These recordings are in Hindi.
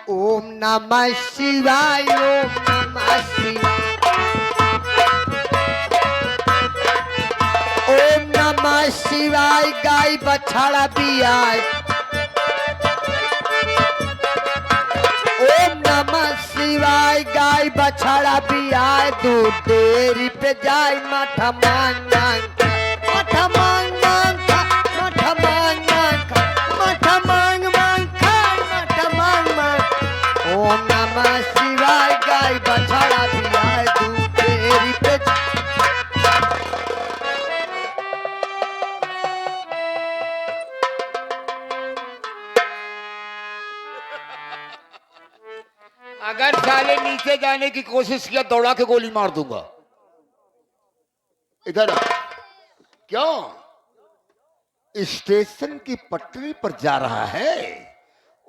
ओम नमः शिवाय, ओम नमः शिवाय, ओम नमः शिवाय। गाय बछड़ा भी आए, ओम नमः शिवाय। गाय बछड़ा भी आए, दूध डेयरी पे जाए, माथा मांग मांग खा, माथा मांग मांग खा, माथा मांग मांग खा, माथा मांग मांग खा, माथा मांग मांग। ओम नमः शिवाय। गाय बछड़ा भी आए, दूध डेयरी पे जाए। अगर साले नीचे जाने की कोशिश किया दौड़ा के गोली मार दूंगा। इधर आ। क्यों? स्टेशन की पटरी पर जा रहा है,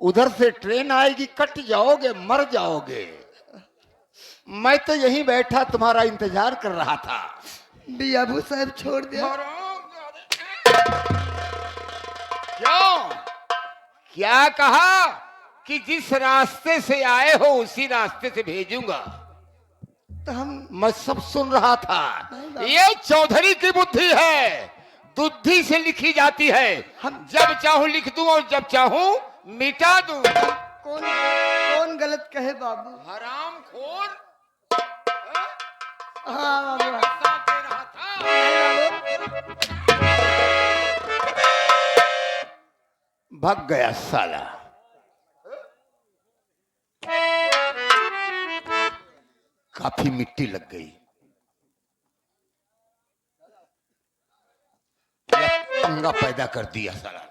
उधर से ट्रेन आएगी, कट जाओगे, मर जाओगे। मैं तो यहीं बैठा तुम्हारा इंतजार कर रहा था। बियाबू साहब छोड़ दिया। क्यों? क्या कहा कि जिस रास्ते से आए हो उसी रास्ते से भेजूंगा। तो हम मैं सब सुन रहा था। ये चौधरी की बुद्धि है, बुद्धि से लिखी जाती है। हम जब चाहूं लिख दूं और जब चाहूं मिटा दूं। कौन कौन गलत कहे बाबू? हराम खोर। हाँ बाबू। साथ दे रहा था। भाग गया साला। काफी मिट्टी लग गई। पंगा पैदा कर दिया साला।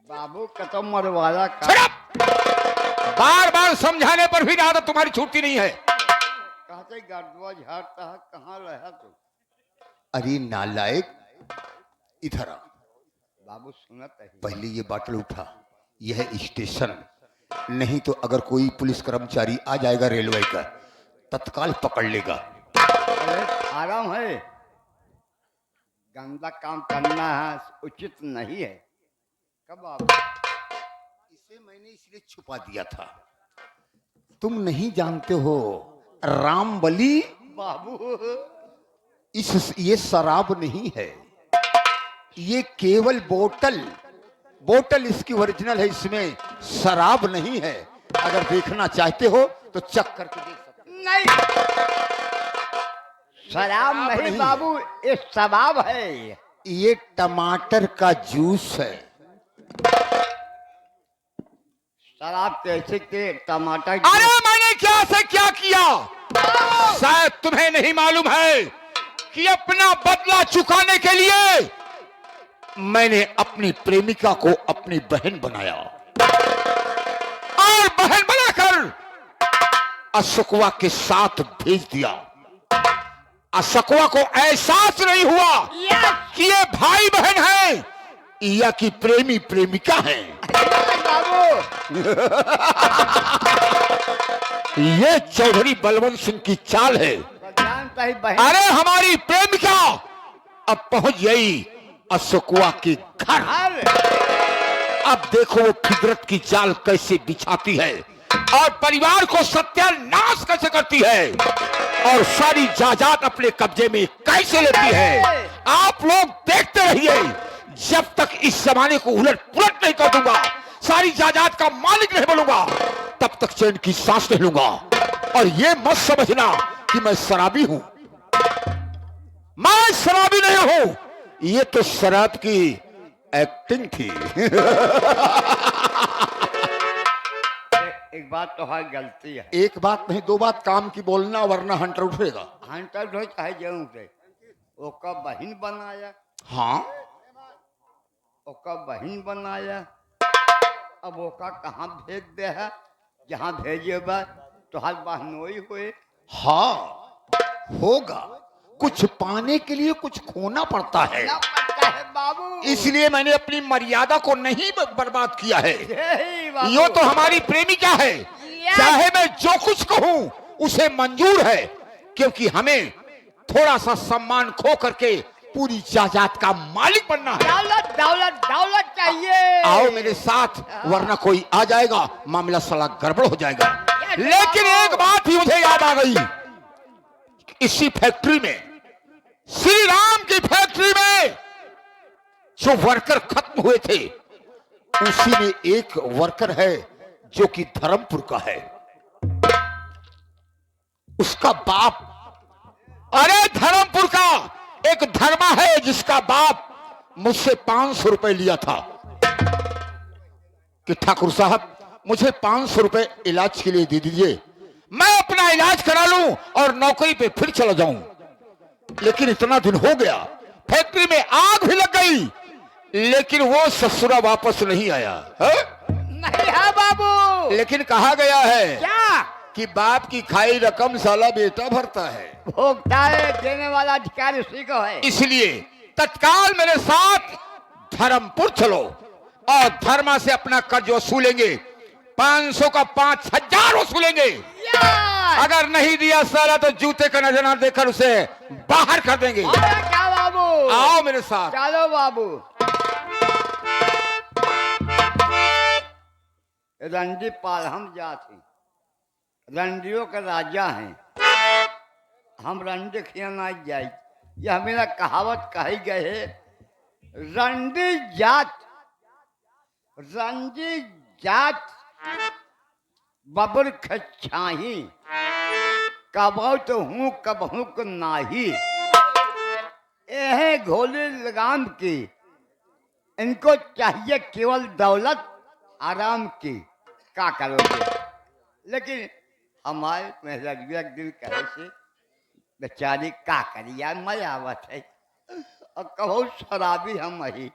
बाबू कतम मरवाला का बार बार समझाने पर भी आदत तुम्हारी छूटती नहीं है। कहते गड़ुआ झाड़ता है, कहाँ रहा तू? अरे नालायक, इधर आ। बाबू सुनत है। पहले ये बाटल उठा। यह है स्टेशन, नहीं तो अगर कोई पुलिस कर्मचारी आ जाएगा रेलवे का, तत्काल पकड़ लेगा। अरे आराम है, गंदा काम करना है उचित नहीं है। कब बाबू? इसे मैंने इसलिए छुपा दिया था। तुम नहीं जानते हो रामबली, बाबू ये शराब नहीं है, ये केवल बोतल इसकी ओरिजिनल है, इसमें शराब नहीं है। अगर देखना चाहते हो तो चख करके देख सकते हो। नहीं, शराब नहीं बाबू, ये शबाब है। ये टमाटर का जूस है। शराब कैसे के टमाटर? अरे मैंने क्या से क्या किया, शायद तुम्हें नहीं मालूम है कि अपना बदला चुकाने के लिए मैंने अपनी प्रेमिका को अपनी बहन बनाया और बहन बनाकर अशोकवा के साथ भेज दिया। अशोकवा को एहसास नहीं हुआ कि ये भाई बहन है या कि प्रेमी प्रेमिका है। ये चौधरी बलवंत सिंह की चाल है। अरे हमारी प्रेमिका अब पहुंच गई अशोकवा के घर। अब देखो वो फितरत की जाल कैसे बिछाती है और परिवार को सत्यानाश कैसे करती है और सारी जायदाद अपने कब्जे में कैसे लेती है। आप लोग देखते रहिए, जब तक इस जमाने को उलट पुलट नहीं कर दूंगा, सारी जायदाद का मालिक नहीं बनूंगा, तब तक चैन की सांस नहीं लूंगा। और ये मत समझना कि मैं शराबी हूं, मैं शराबी नहीं हूं, ये तो शराब की एक्टिंग थी। एक बात तो है, गलती है। एक बात नहीं, दो बात काम की बोलना, वरना हंटर उठेगा। हंटर ढो चाहे जरूर से ओका बहन बनाया। हाँ, ओका बहन बनाया, अब ओका कहाँ भेज दे है? जहाँ भेजे बा तो हर बहनोई हुए। हाँ होगा, कुछ पाने के लिए कुछ खोना पड़ता है, ना पड़ता है बाबू। इसलिए मैंने अपनी मर्यादा को नहीं बर्बाद किया है। यही बाबू। यो तो हमारी प्रेमिका है, चाहे मैं जो कुछ कहूं उसे मंजूर है, क्योंकि हमें थोड़ा सा सम्मान खो करके पूरी जायदाद का मालिक बनना है। दौलत दौलत दौलत चाहिए। आओ मेरे साथ, वरना कोई आ जाएगा, मामला साला गड़बड़ हो जाएगा। लेकिन एक बात ही मुझे याद आ गई, इसी फैक्ट्री में, श्री राम की फैक्ट्री में जो वर्कर खत्म हुए थे, उसी में एक वर्कर है जो कि धर्मपुर का है। उसका बाप, अरे धर्मपुर का एक धर्मा है जिसका बाप मुझसे 500 रुपए लिया था कि ठाकुर साहब मुझे 500 रुपए इलाज के लिए दे दीजिए, मैं अपना इलाज करा लूं और नौकरी पे फिर चला जाऊं। लेकिन इतना दिन हो गया, फैक्ट्री में आग भी लग गई, लेकिन वो ससुरा वापस नहीं आया है? नहीं है बाबू। लेकिन कहा गया है क्या कि बाप की खाई रकम साला बेटा भरता है। भोगता है, देने वाला अधिकार उसी को है। इसलिए तत्काल मेरे साथ धर्मपुर चलो और धर्मा से अपना कर्ज वसूलेंगे। 500 का 5000 वसूलेंगे। अगर नहीं दिया साला तो जूते का नजर देकर उसे बाहर कर देंगे। क्या बाबू? आओ मेरे साथ। चलो बाबू। रंडी पाल हम जाते, रंडियों का राजा हैं हम, रंडी खियाना जाए। यह मेरा कहावत कही गए है, रंडी जात रंडी जात बबर खछाही, कबो तो हूँ कबहू को नाही। यह घोले लगाम की, इनको चाहिए केवल दौलत आराम की, का करोगे? लेकिन हमारे मेहरबिया दिल कहे से बेचारी का करी यार, मजा आवत है। और कहो शराबी हम ही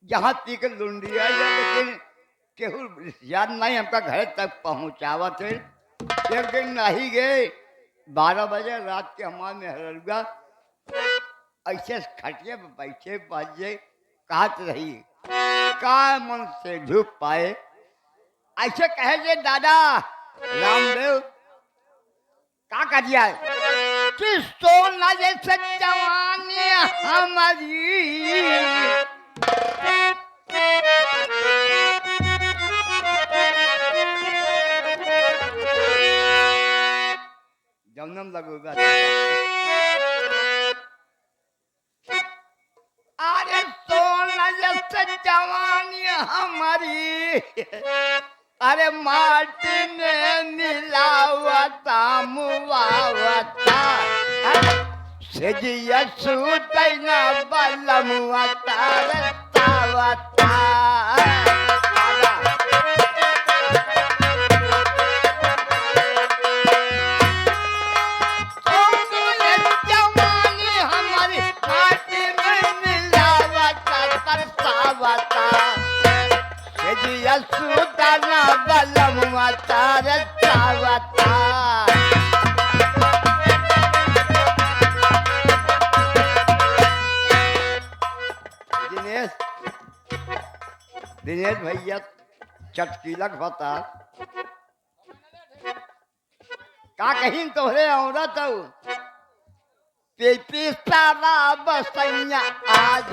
जहाँ तीक लुंडिया, लेकिन केहू याद नहीं हमका घर तक पहुँचावत है। एक दिन नहीं गए, 12 बजे रात के हमारे मेहरबिया ऐसे खटिया पे बैठे बाजे कहत रही, का मन से धूप पाए। ऐसे कहे जे दादा रामदेव का कर दिया कि सोना जैसे जवानी हमारी, जन्म लगेगा। अरे सोना जैसे जवानी हमारी, अरे माटी में मिलावता मुआवता, सेजिया सूतना बलमुआता रतावता। जवानी हमारी माटी में मिलावता तरसावता, सेजिया सूतना बलमुआता रतावता। दिनेश भैया चटकीलक बता का कहीं तोहरे औरत पेपी सारा बसैया आज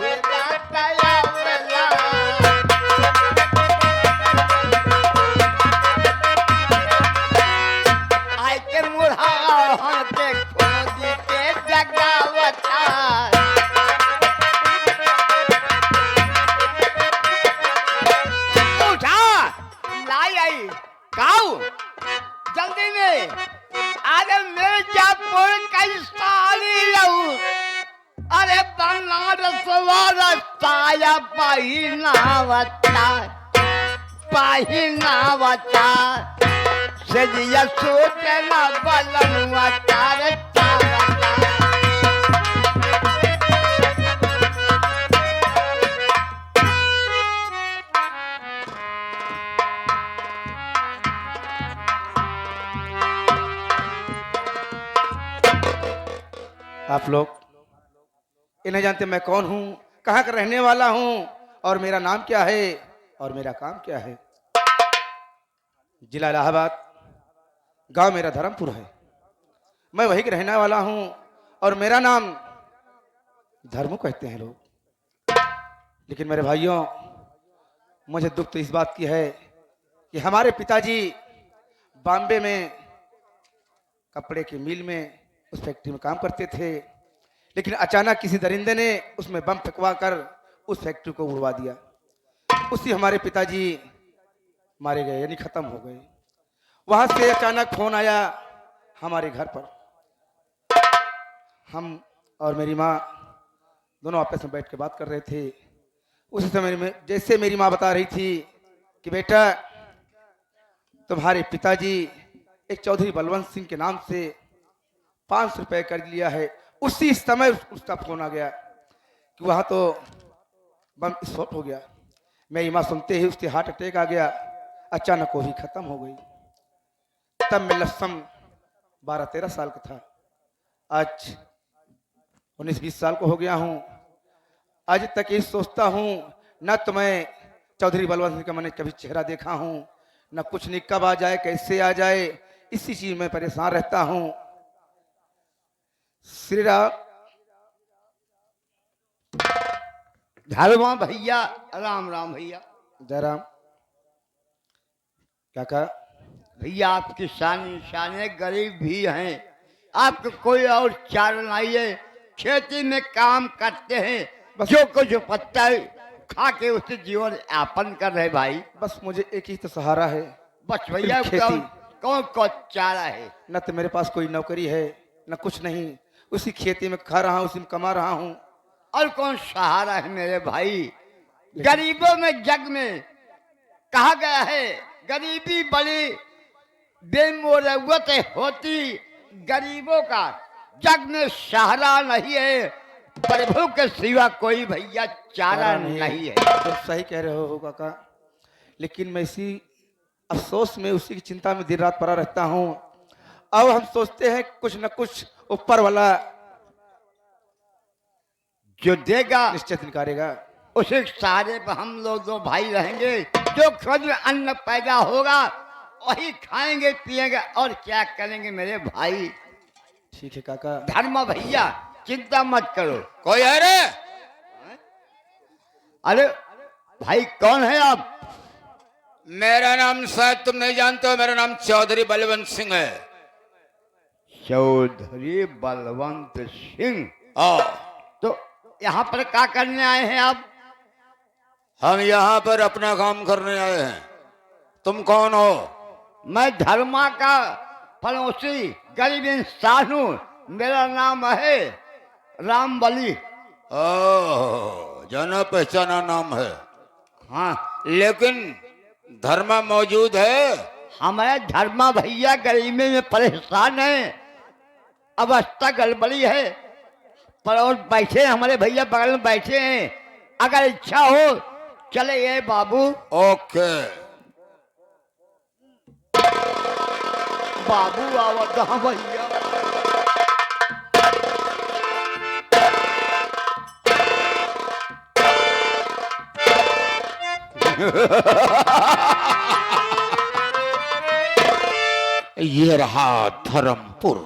आय के मुढ़ा के खोदी के जगावता। काऊ जल्दी में अरे मिर्जापुर कई साली लऊ, अरे बनारस वाला साया पहिनावता पहिनावता, सजिया सोचना बलनुआता रतावता। आप लोग ये नहीं जानते मैं कौन हूँ, कहाँ का रहने वाला हूँ और मेरा नाम क्या है और मेरा काम क्या है। जिला इलाहाबाद, गांव मेरा धर्मपुर है। मैं वहीं का रहने वाला हूँ और मेरा नाम धर्म कहते हैं लोग। लेकिन मेरे भाइयों, मुझे दुख तो इस बात की है कि हमारे पिताजी बॉम्बे में कपड़े की मिल में उस फैक्ट्री में काम करते थे, लेकिन अचानक किसी दरिंदे ने उसमें बम फेंकवा कर उस फैक्ट्री को उड़वा दिया। उसी हमारे पिताजी मारे गए, यानी खत्म हो गए। वहां से अचानक फोन आया हमारे घर पर। हम और मेरी माँ दोनों आपस में बैठ के बात कर रहे थे। उसी समय में जैसे मेरी माँ बता रही थी कि बेटा, तुम्हारे पिताजी एक चौधरी बलवंत सिंह के नाम से 500 रुपये कर लिया है। उसी समय उसका फोन आ गया कि वहाँ तो बम विस्फोट हो गया। मेरी माँ सुनते ही उसके हार्ट अटैक आ गया, अचानक वो भी खत्म हो गई। तब मैं लमसम 12-13 साल का था। आज 19-20 साल को हो गया हूँ। आज तक ये सोचता हूँ, न तो मैं चौधरी बलवंत सिंह का मैंने कभी चेहरा देखा हूँ, न कुछ नहीं, कब आ जाए कैसे आ जाए, इसी चीज में परेशान रहता हूँ। श्री राम। धर्मा भैया, राम राम भैया। जयराम। क्या कहा? भैया आपकी शान गरीब भी हैं, आपको कोई और चार नहीं है, खेती में काम करते हैं, जो कुछ पत्ता है खा के उससे जीवन यापन कर रहे भाई। बस मुझे एक ही तो सहारा है, बस भैया खेती। कौन कौन चारा है? न तो मेरे पास कोई नौकरी है न कुछ नहीं, उसी खेती में खा रहा हूँ, उसी में कमा रहा हूँ। और कौन सहारा है मेरे भाई? गरीबों में जग में कहा गया है, गरीबी बड़ी बेमुरवत होती, गरीबों का जग में सहारा नहीं है, प्रभु के सिवा कोई भैया चारा नहीं है। तुम सही कह रहे हो काका, लेकिन मैं इसी अफसोस में, उसी की चिंता में दिन रात पड़ा रहता हूँ। अब हम सोचते हैं कुछ न कुछ ऊपर वाला जो देगा निश्चित निकालेगा, उसे सहारे पर हम लोग दो भाई रहेंगे। जो खुद में अन्न पैदा होगा वही खाएंगे पिएंगे और क्या करेंगे मेरे भाई। ठीक है काका। धर्म भैया चिंता मत करो। कोई है रे? अरे भाई कौन है आप? मेरा नाम शायद तुम नहीं जानते हो, मेरा नाम चौधरी बलवंत सिंह है। चौधरी बलवंत सिंह? हाँ। तो यहाँ पर क्या करने आए हैं आप? हम यहाँ पर अपना काम करने आए हैं। तुम कौन हो? मैं धर्मा का पड़ोसी गरीब इंसान हूँ, मेरा नाम है राम बली। ओह, जाना पहचाना नाम है। हाँ, लेकिन धर्मा मौजूद है? हमारे धर्मा भैया गरीबी में परेशान है, अवस्था गड़बड़ी है, पर और बैठे हमारे भैया बगल में बैठे हैं। अगर इच्छा हो चले ये बाबू। ओके। बाबू आवत हाँ भैया। ये रहा धर्मपुर।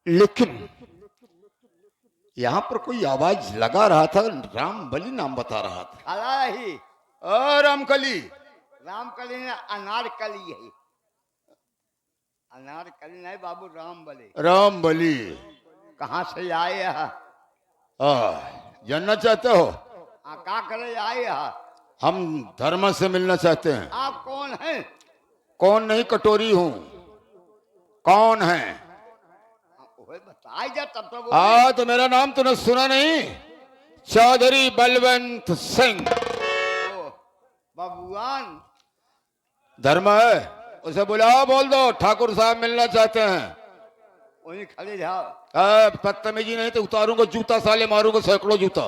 लेकिन यहाँ पर कोई आवाज लगा रहा था, राम बली नाम बता रहा था। खड़ा ही रामकली। रामकली ने अनारकली है, अनारकली नहीं बाबू, राम बली। राम बली कहाँ से आए यहाँ? जानना चाहते हो? क्या करे आए यहाँ? हम धर्म से मिलना चाहते हैं। आप कौन हैं? कौन नहीं, कटोरी हूँ। कौन है? बताइए तब तो। तो मेरा नाम तूने सुना नहीं? चौधरी बलवंत सिंह। बबुआन धर्म है, उसे बुलाओ, बोल दो ठाकुर साहब मिलना चाहते हैं। वही खड़े जाओ। बदतमीजी नहीं तो उतारूंगा जूता, साले मारूंगा सैकड़ों जूता।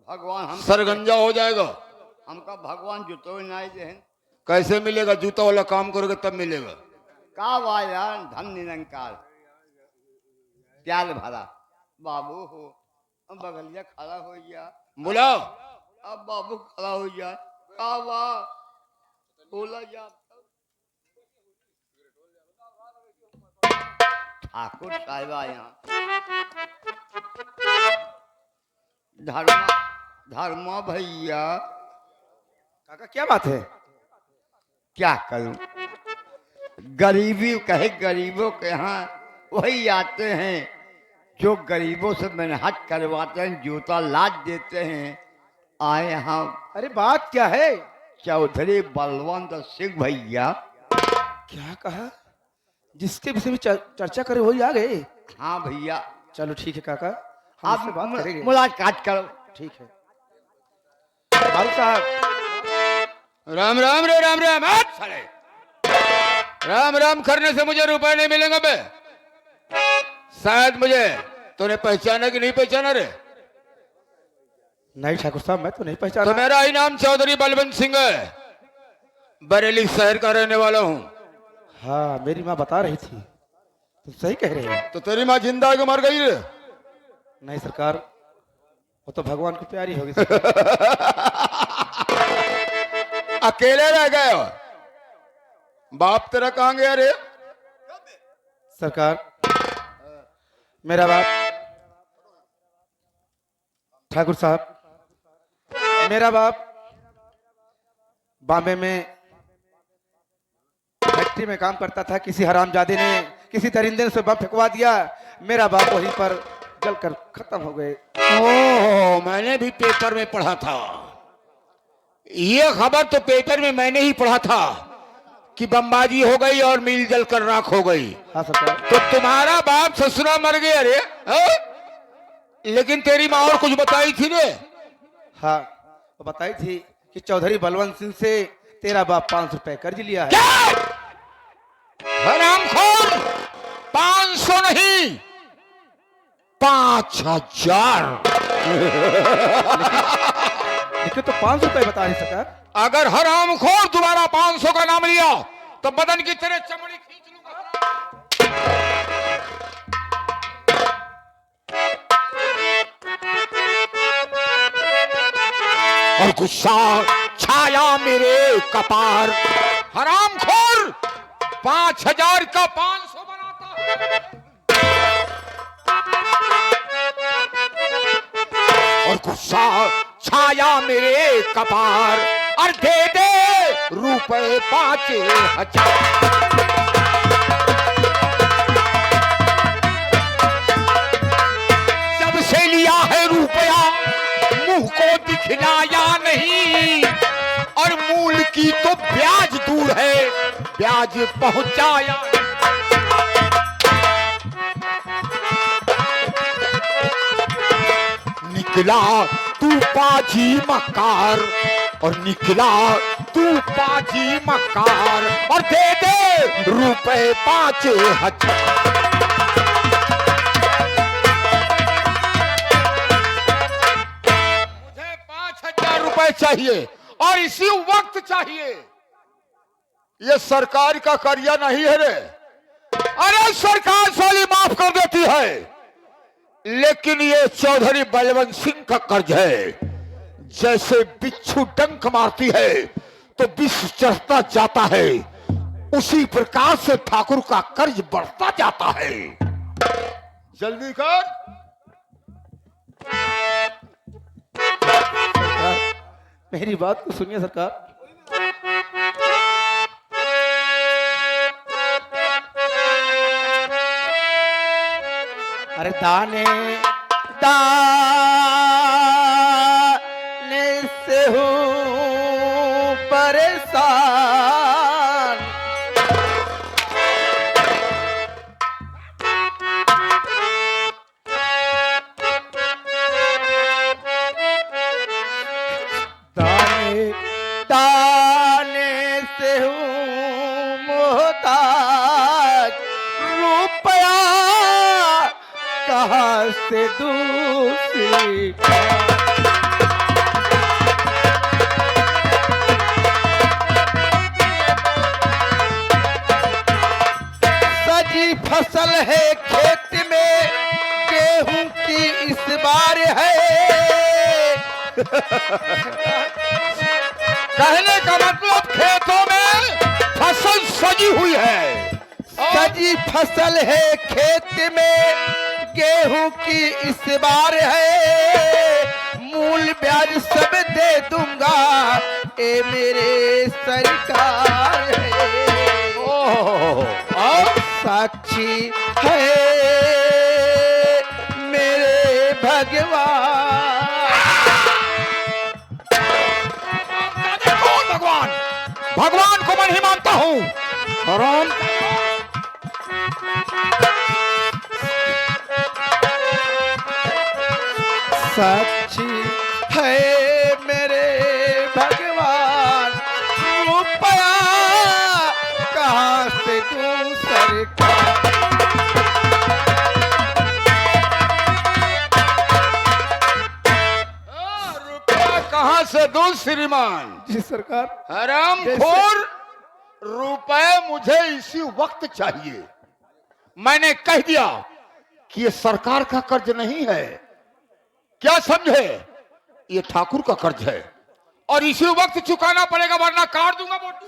भगवान हम सरगंजा हो जाएगा। हमका भगवान जूतो नहीं दे। कैसे मिलेगा? जूता वाला काम करोगे तब मिलेगा। का वायान धन निरंकार प्याल भरा बाबू हो। अब बगलिया खड़ा हो गया, बुलाओ। अब बाबू खड़ा हो गया। का वाह बोला जा ठाकुर साहिबा यहाँ धर्मा धर्मा भैया काका क्या बात है? क्या करूं, गरीबी कहे गरीबों के यहाँ वही आते हैं जो गरीबों से मेहनत करवाते हैं, जूता लाद देते हैं। आए हम अरे बात क्या है? चौधरी बलवंत सिंह भैया। क्या कहा? जिसके विषय में चर्चा करे वही आ गए। हाँ भैया, चलो ठीक है काका, हम आप उससे बात करेंगे। मुलाकात करो। ठीक है बाबू साहब। राम राम रे राम राम। हट साले, राम राम करने से मुझे रुपए नहीं मिलेंगे बे। शायद मुझे तूने पहचाना कि नहीं पहचाना रे? नहीं ठाकुर साहब, मैं तो नहीं तो पहचाना। मेरा ही नाम चौधरी बलवंत सिंह है, बरेली शहर का रहने वाला हूँ। हाँ मेरी माँ बता रही थी, तुम सही कह रहे हो। तो तेरी माँ जिंदा है कि मर गई रे? नहीं सरकार, वो तो भगवान को प्यारी होगी सरकार। अकेले रह गए हो? बाप तेरा कहाँ गया रे? सरकार, मेरा बाप ठाकुर साहब, मेरा बाप बॉम्बे में फैक्ट्री में काम करता था। किसी हरामजादे ने, किसी दरिंदे ने उसे बम फेंकवा दिया। मेरा बाप वहीं पर जलकर खत्म हो गए। ओह, मैंने भी पेपर में पढ़ा था ये खबर। तो पेपर में मैंने ही पढ़ा था कि बमबाजी हो गई और मिल जलकर राख हो गई। हाँ सरकार। तो तुम्हारा बाप ससुरा मर गया रे? लेकिन तेरी माँ और कुछ बताई थी ने? हाँ वो बताई थी कि चौधरी बलवंत सिंह से तेरा बाप 500 रुपए कर्ज लिया है। क्या हरामखोर? 500 नहीं, 5000। लेकिन तो 500 रुपए बता रही सरकार। अगर हरामखोर दोबारा 500 का नाम लिया तो बदन की तरह चमड़ी खींच लूंगा। और गुस्सा छाया मेरे कपार। हरामखोर 5000 का 500 बनाता है। और गुस्सा छाया मेरे कपार। और दे दे रुपए 5000। जब से लिया है रुपया मुंह को दिखलाया नहीं। और मूल की तो ब्याज दूर है, ब्याज पहुंचाया। निकला तू पाजी मकार, और निकला तू पाजी मकार। और दे दे रुपए 5000। मुझे 5000 रुपए चाहिए और इसी वक्त चाहिए। ये सरकार का कर्जा नहीं है रे। अरे सरकार साली माफ कर देती है, लेकिन ये चौधरी बलवंत सिंह का कर्ज है। जैसे बिच्छू डंक मारती है तो विष चढ़ता जाता है, उसी प्रकार से ठाकुर का कर्ज बढ़ता जाता है। जल्दी कर। सरकार, मेरी बात को सुनिए सरकार। अरे दाने दाने से हूँ परेशान। दाने दाने से हूँ मोहताज। रुपया कहाँ से दूसरी सजी फसल है खेत में, गेहूं की इस बार है। कहने का मतलब खेतों में फसल सजी हुई है। सजी फसल है खेत में, गेहूं की इस बार है, मूल ब्याज सब दे दूंगा, ए मेरे सरकार है। और साक्षी है मेरे भगवान। कौन भगवान? भगवान को मैं नहीं मानता हूँ। राम साक्षी है मेरे भगवान, रुपया कहाँ से दूं सरकार। रुपया कहाँ से दूं श्रीमान? जी सरकार। हरामखोर, रुपए मुझे इसी वक्त चाहिए। मैंने कह दिया कि ये सरकार का कर्ज नहीं है, क्या समझे? ये ठाकुर का कर्ज है और इसी वक्त चुकाना पड़ेगा, वरना काट दूंगा मोटी।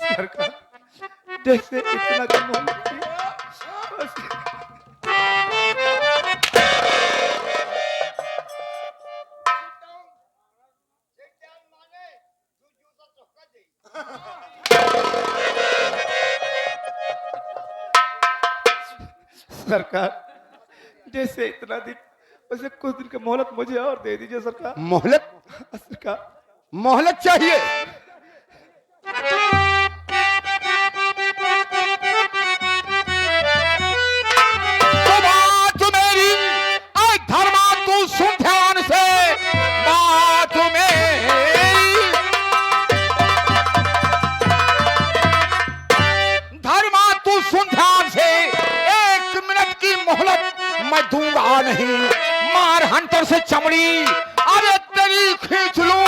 सरकार जैसे इतना दिन सरकार जैसे इतना दिन, वैसे कुछ दिन का मोहलत मुझे और दे दीजिए सरकार। मोहलत? सरकार मोहलत चाहिए? तो बात मेरी ऐ धर्मा तू सुन ध्यान से, बात मेरी धर्मा तू सुन ध्यान से, 1 मिनट की मोहलत मैं दूंगा नहीं। मार हंटर से चमड़ी अरे तेरी खींच लूं,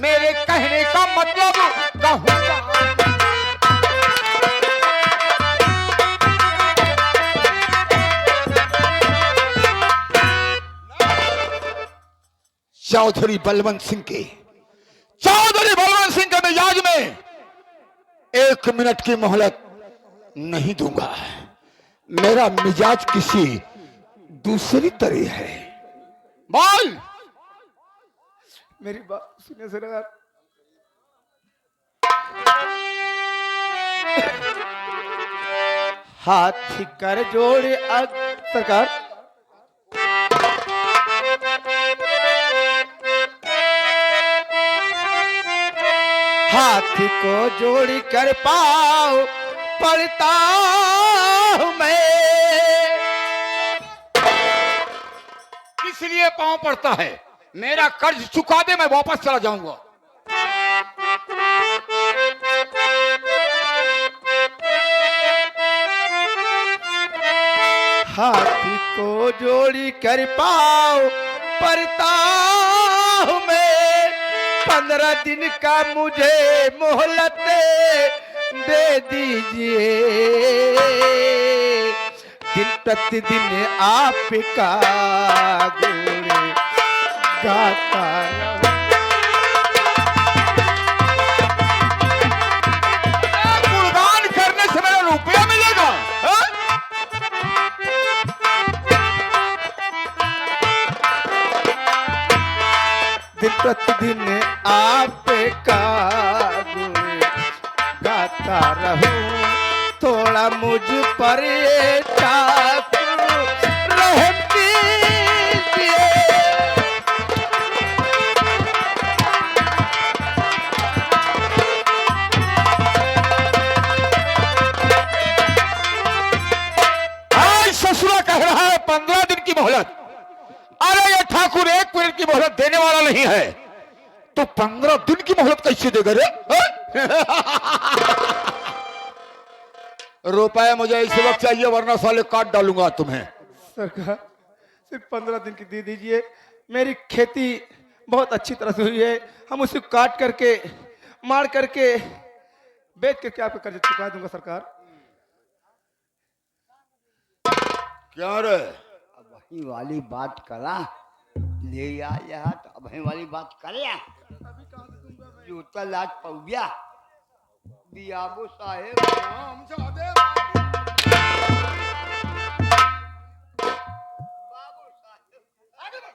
मेरे कहने का मतलब कहूंगा। 'चौधरी बलवंत सिंह के मिजाज में 1 मिनट की मोहलत नहीं दूंगा। मेरा मिजाज किसी दूसरी तरह है। बोल। मेरी बात सुनिए सरकार। हाथ कर जोड़े सरकार। हाथ को जोड़ी कर पाओ पड़ता हूं मैं। इसलिए पांव पड़ता है, मेरा कर्ज चुका दे, मैं वापस चला जाऊंगा। हाथी को जोड़ी कर पाओ पड़ता हूं मैं। 15 दिन का मुझे मोहलत दे दीजिए। दिन प्रतिदिन आपका गुण गाता गुणगान करने से मेरा रुपया मिलेगा? दिन प्रतिदिन आपका गुण गाता रहूं। थोड़ा मुझ पर ये ठाकुर रहम कीजिए। आज ससुरा कह रहा है 15 दिन की मोहलत। अरे ये ठाकुर 1 मिनट की मोहलत देने वाला नहीं है, तो 15 दिन की मोहलत कैसे देगा रे? रुपए मुझे इस वक्त चाहिए, वरना साले काट डालूंगा तुम्हें। सरकार सिर्फ 15 दिन की दे दीजिए। मेरी खेती बहुत अच्छी तरह से हुई है। हम उसे काट करके मार करके बेच करके आपका कर्ज चुका दूंगा सरकार। क्या रे? अब वही वाली बात करा ले आ यहाँ तो अब वही वाली बात करे जूता लाज पौया बियाबू साहेब राम साहेब बाबू साहेब आगे बढ़ो।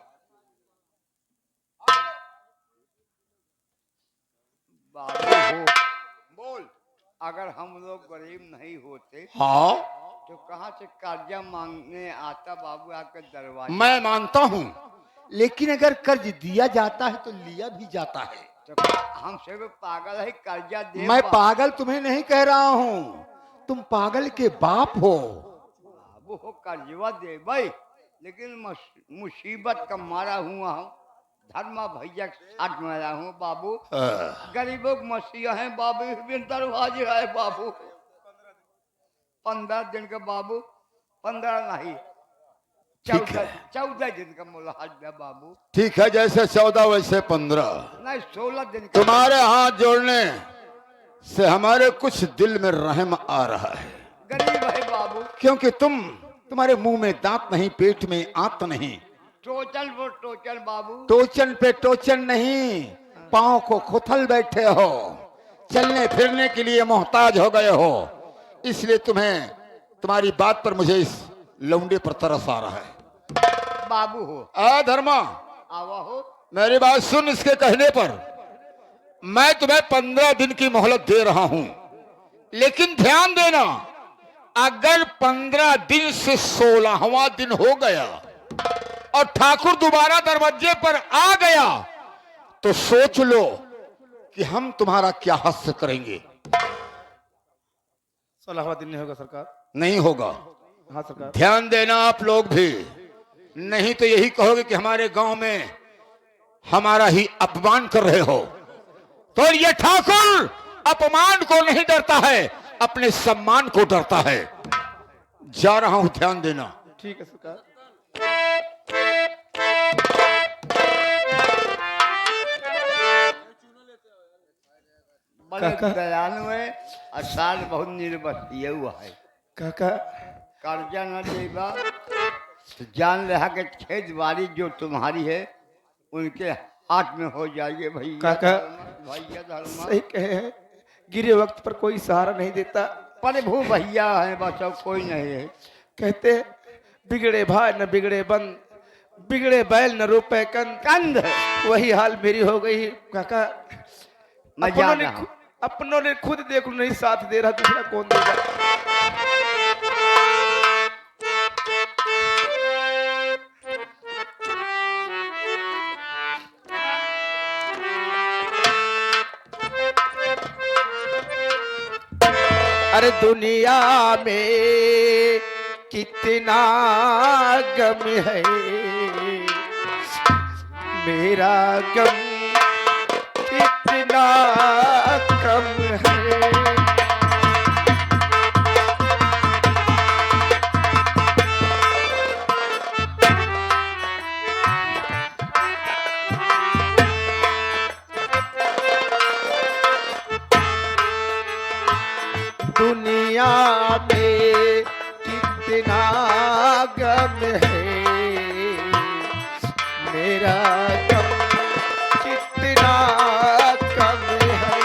बाबू हो बोल अगर हम लोग गरीब नहीं होते हाँ, तो कहाँ से कर्जा मांगने आता बाबू आपके दरवाजे। मैं मानता हूँ, लेकिन अगर कर्ज दिया जाता है तो लिया भी जाता है। तो हम सब पागल है कर्जा दे मैं पागल तुम्हें नहीं कह रहा हूँ, तुम पागल के बाप हो। बाबू हो कर्जवा दे भाई, लेकिन मुसीबत का मारा हुआ हूँ, धर्मा भैया के साथ मारा हूँ बाबू। गरीबों के मसीहा है बाबू, बिन दरवाजे है बाबू। 15 दिन का बाबू, 15 नहीं ठीक है। 14 दिन का मुलाज है बाबू। ठीक है, जैसे 14 वैसे 15 नहीं 16 दिन का। तुम्हारे हाथ जोड़ने से हमारे कुछ दिल में रहम आ रहा है। गरीब है बाबू, क्योंकि तुम्हारे मुंह में दांत नहीं, पेट में आंत नहीं। टोचन वो टोचन बाबू, टोचन पे टोचन नहीं, पांव को खुथल बैठे हो, चलने फिरने के लिए मोहताज हो गए हो। इसलिए तुम्हारी बात पर मुझे इस लौंडे पर तरस आ रहा है। बाबू हो आ धर्मा, आवा हो। मेरी बात सुन। इसके कहने पर मैं तुम्हें 15 दिन की मोहलत दे रहा हूं, लेकिन ध्यान देना, अगर 15 दिन से 16वां दिन हो गया और ठाकुर दोबारा दरवाजे पर आ गया तो सोच लो कि हम तुम्हारा क्या हास्य करेंगे। 16वां दिन नहीं होगा सरकार। नहीं होगा। हाँ सरकार। ध्यान देना आप लोग भी, नहीं तो यही कहोगे कि हमारे गांव में हमारा ही अपमान कर रहे हो। तो ये ठाकुर अपमान को नहीं डरता है, अपने सम्मान को डरता है। जा रहा हूं, ध्यान देना। ठीक है सरकार। बड़े काका। दयालु है और साल बहुत निर्बतिय हुआ है। काका कर्जा न देगा तो जान रहा कि खेत बाड़ी जो तुम्हारी है उनके हाथ में हो जाएगी भैया। काका। भैया धर्मा सही कहे हैं, गिरे वक्त पर कोई सहारा नहीं देता। प्रभु भैया है, बस अब कोई नहीं है। कहते हैं, बिगड़े भाई न बिगड़े बंद, बिगड़े बैल न रोपे कंध वही हाल मेरी हो गई काका। मैं अपनों जान ने रहा हूं। अपनों ने खुद देख लो नहीं साथ दे रहा, दूसरा कौन देगा। अरे दुनिया में कितना गम है, मेरा गम कितना कम है। दुनिया में कितना गम है, मेरा गम कितना कम है।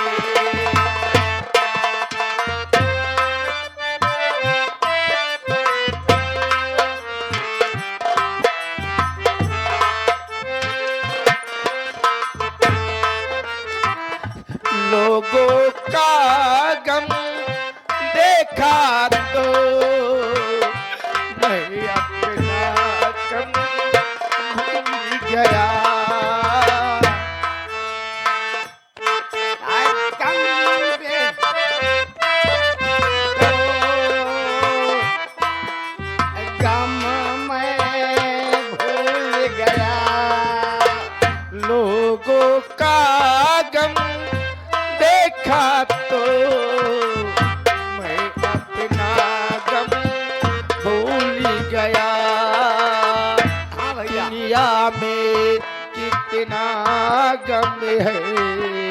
लोगों का गम देखा तो मैं अपना गम भूल गया। गम मैं भूल गया। लोगों का गम देखा तो मैं अपना गम भूल गया। हाँ भैया दुनिया में कितना कितना गम है।